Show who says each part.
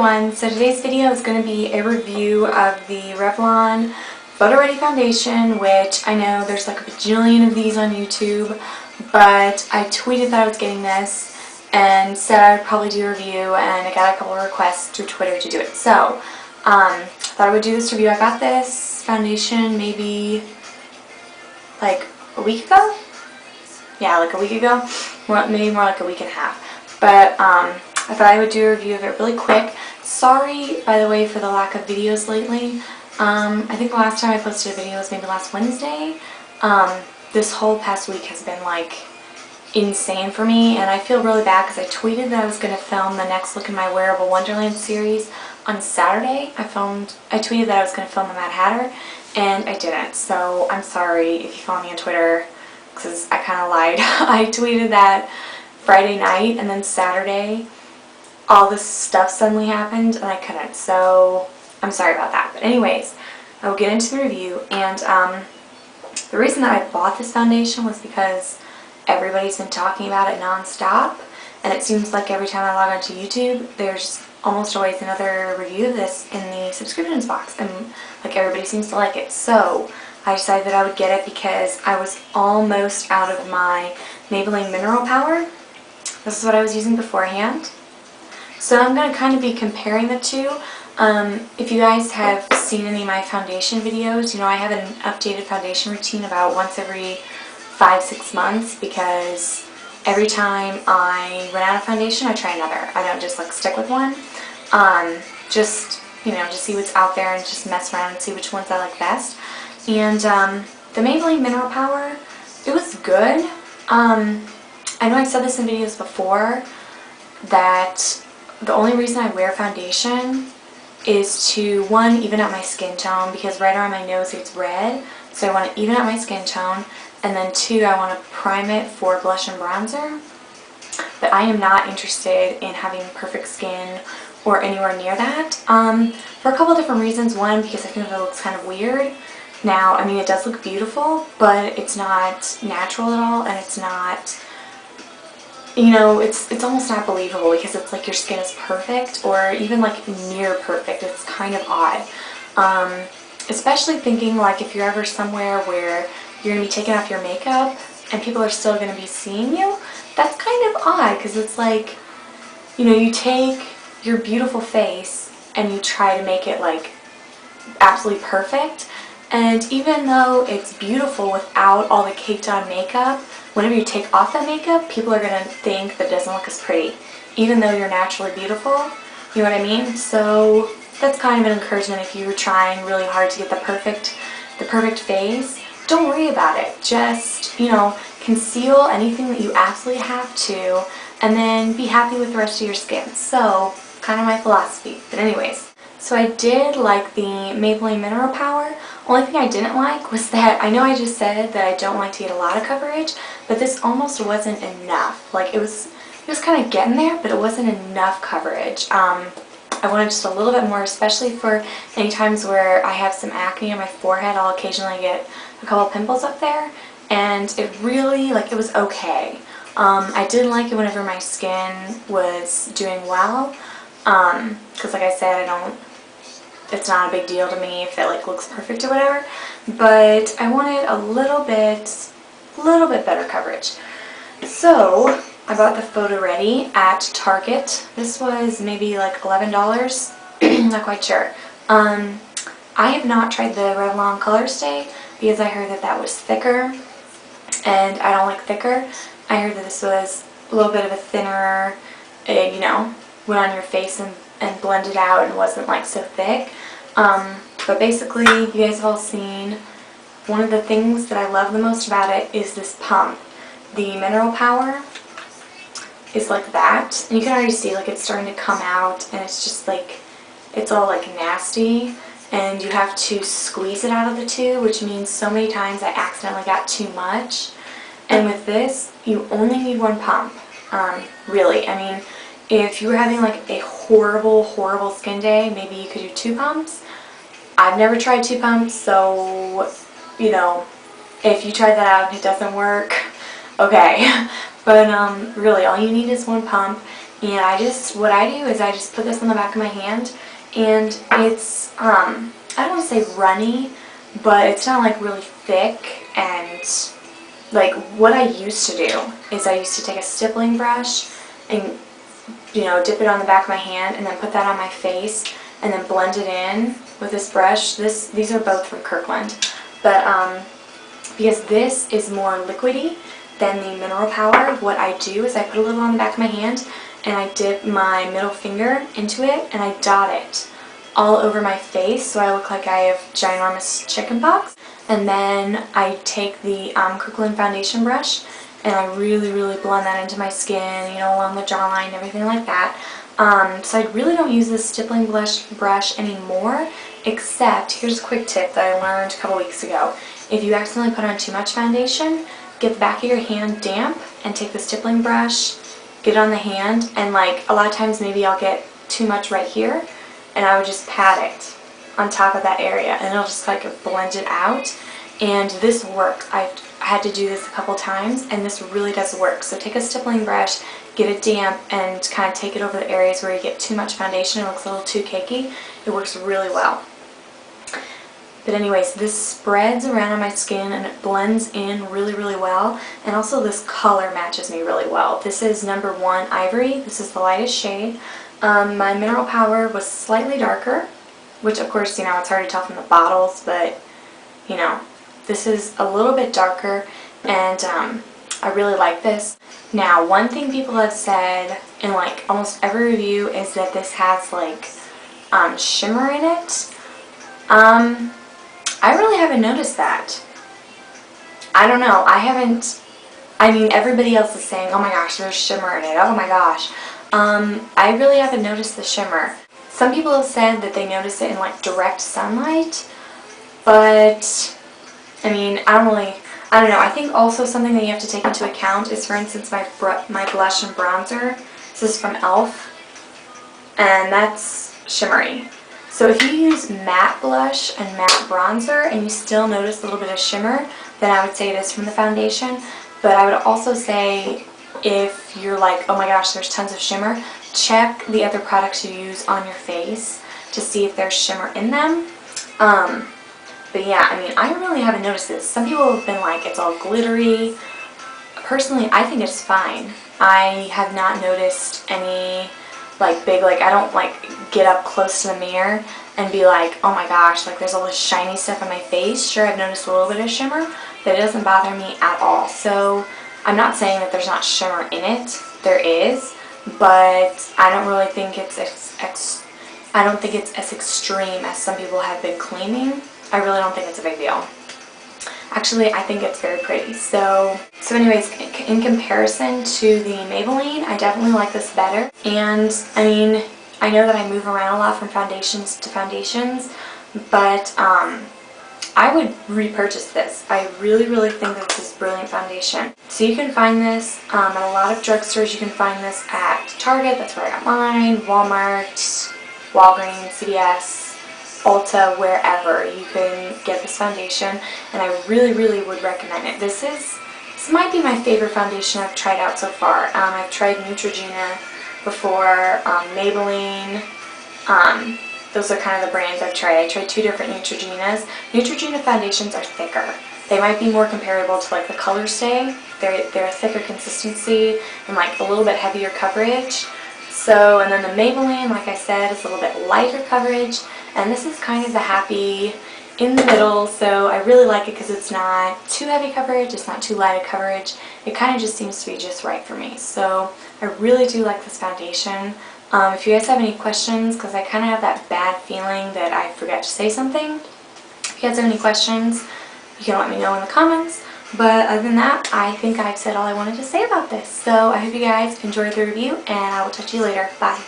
Speaker 1: everyone, so today's video is going to be a review of the Revlon PhotoReady foundation, which I know there's like a bajillion of these on YouTube, but I tweeted that I was getting this and said I would probably do a review, and I got a couple of requests through Twitter to do it. So, thought I would do this review. I got this foundation maybe like a week ago? Yeah, like a week ago. Maybe more like a week and a half. But, I thought I would do a review of it really quick. Sorry, by the way, for the lack of videos lately. I think the last time I posted a video was maybe last Wednesday. This whole past week has been like insane for me, and I feel really bad because I tweeted that I was going to film the next look in my Wearable Wonderland series on Saturday. I tweeted that I was going to film the Mad Hatter, and I didn't. So I'm sorry if you follow me on Twitter, because I kind of lied. I tweeted that Friday night, and then Saturday all this stuff suddenly happened and I couldn't, so I'm sorry about that. But anyways, I will get into the review, and the reason that I bought this foundation was because everybody's been talking about it non-stop, and it seems like every time I log onto YouTube there's almost always another review of this in the subscriptions box, and like everybody seems to like it. So I decided that I would get it because I was almost out of my Maybelline Mineral Power. This is what I was using beforehand. So I'm going to kind of be comparing the two. If you guys have seen any of my foundation videos, you know I have an updated foundation routine about once every 5-6 months, because every time I run out of foundation I try another. I don't just like stick with one. Just see what's out there and just mess around and see which ones I like best. And the Maybelline Mineral Power, it was good. I know I've said this in videos before that the only reason I wear foundation is to, one, even out my skin tone, because right around my nose it's red, so I want to even out my skin tone, and then two, I want to prime it for blush and bronzer. But I am not interested in having perfect skin or anywhere near that, for a couple different reasons. One, because I think it looks kind of weird. Now, I mean, it does look beautiful, but it's not natural at all, and it's not, you know, it's almost not believable, because it's like your skin is perfect, or even like near perfect. It's kind of odd. Especially thinking like if you're ever somewhere where you're going to be taking off your makeup and people are still going to be seeing you, that's kind of odd, because it's like, you know, you take your beautiful face and you try to make it like absolutely perfect. And even though it's beautiful without all the caked on makeup, whenever you take off that makeup, people are going to think that it doesn't look as pretty, even though you're naturally beautiful. You know what I mean? So that's kind of an encouragement if you're trying really hard to get the perfect face. Don't worry about it. Just, you know, conceal anything that you absolutely have to, and then be happy with the rest of your skin. So, kind of my philosophy. But anyways. So I did like the Maybelline Mineral Power. Only thing I didn't like was that, I know I just said that I don't like to get a lot of coverage, but this almost wasn't enough. Like it was kind of getting there, but it wasn't enough coverage. I wanted just a little bit more, especially for any times where I have some acne on my forehead. I'll occasionally get a couple pimples up there, and it really, like, it was okay. I didn't like it whenever my skin was doing well, because like I said, it's not a big deal to me if it like looks perfect or whatever, but I wanted a little bit better coverage. So I bought the PhotoReady at Target. This was maybe like $11, not quite sure. I have not tried the Revlon Color Stay because I heard that that was thicker, and I don't like thicker. I heard that this was a little bit of a thinner, you know, went on your face and blended out and wasn't like so thick. But basically, you guys have all seen, one of the things that I love the most about it is this pump. The Mineral Power is like that, and you can already see like it's starting to come out, and it's just like, it's all like nasty, and you have to squeeze it out of the tube, which means so many times I accidentally got too much. And with this, you only need one pump, really. I mean, if you were having like a horrible skin day, maybe you could do 2 pumps. I've never tried 2 pumps, so, you know, if you try that out and it doesn't work, okay. But really, all you need is one pump, And what I do is I just put this on the back of my hand, and it's, I don't want to say runny, but it's not like really thick. And like what I used to do is I used to take a stippling brush and, dip it on the back of my hand and then put that on my face and then blend it in with this brush. These are both from Kirkland, but because this is more liquidy than the Mineral Power, what I do is I put a little on the back of my hand and I dip my middle finger into it and I dot it all over my face so I look like I have ginormous chicken pox. And then I take the Kirkland foundation brush and I really, really blend that into my skin, along the jawline and everything like that. So I really don't use this stippling brush anymore, except, here's a quick tip that I learned a couple weeks ago. If you accidentally put on too much foundation, get the back of your hand damp and take the stippling brush, get it on the hand, and like a lot of times maybe I'll get too much right here, and I would just pat it on top of that area and it'll just like blend it out. And this works. I've had to do this a couple times and this really does work. So take a stippling brush, get it damp, and kind of take it over the areas where you get too much foundation, it looks a little too cakey. It works really well. But anyways, this spreads around on my skin and it blends in really, really well. And also this color matches me really well. This is number 1 Ivory. This is the lightest shade. My Mineral Power was slightly darker, which of course, it's hard to tell from the bottles, but this is a little bit darker, and I really like this. Now, one thing people have said in like almost every review is that this has like shimmer in it. I really haven't noticed that. I don't know. Everybody else is saying, oh my gosh, there's shimmer in it. Oh my gosh. I really haven't noticed the shimmer. Some people have said that they notice it in like direct sunlight, but I don't know. I think also something that you have to take into account is, for instance, my blush and bronzer. This is from e.l.f. and that's shimmery. So if you use matte blush and matte bronzer and you still notice a little bit of shimmer, then I would say it is from the foundation. But I would also say, if you're like, oh my gosh, there's tons of shimmer, check the other products you use on your face to see if there's shimmer in them. But yeah, I really haven't noticed this. Some people have been like, it's all glittery. Personally, I think it's fine. I have not noticed any like big, I don't get up close to the mirror and be like, oh my gosh, there's all this shiny stuff on my face. Sure, I've noticed a little bit of shimmer, but it doesn't bother me at all. So I'm not saying that there's not shimmer in it. There is, but I don't really think it's as extreme as some people have been claiming. I really don't think it's a big deal. Actually, I think it's very pretty. So anyways, in comparison to the Maybelline, I definitely like this better. And I know that I move around a lot from foundations to foundations, but I would repurchase this. I really, really think that this is brilliant foundation. So you can find this at a lot of drugstores. You can find this at Target, that's where I got mine, Walmart, Walgreens, CVS, Ulta, wherever you can get this foundation, and I really, really would recommend it. This might be my favorite foundation I've tried out so far. I've tried Neutrogena before, Maybelline. Those are kind of the brands I've tried. I tried 2 different Neutrogenas. Neutrogena foundations are thicker. They might be more comparable to the Colorstay. They're a thicker consistency and a little bit heavier coverage. So, and then the Maybelline, like I said, is a little bit lighter coverage, and this is kind of the happy in the middle. So I really like it because it's not too heavy coverage, it's not too light of coverage. It kind of just seems to be just right for me. So I really do like this foundation. If you guys have any questions, because I kind of have that bad feeling that I forgot to say something, if you guys have any questions, you can let me know in the comments. But other than that, I think I've said all I wanted to say about this. So I hope you guys enjoyed the review, and I will talk to you later. Bye.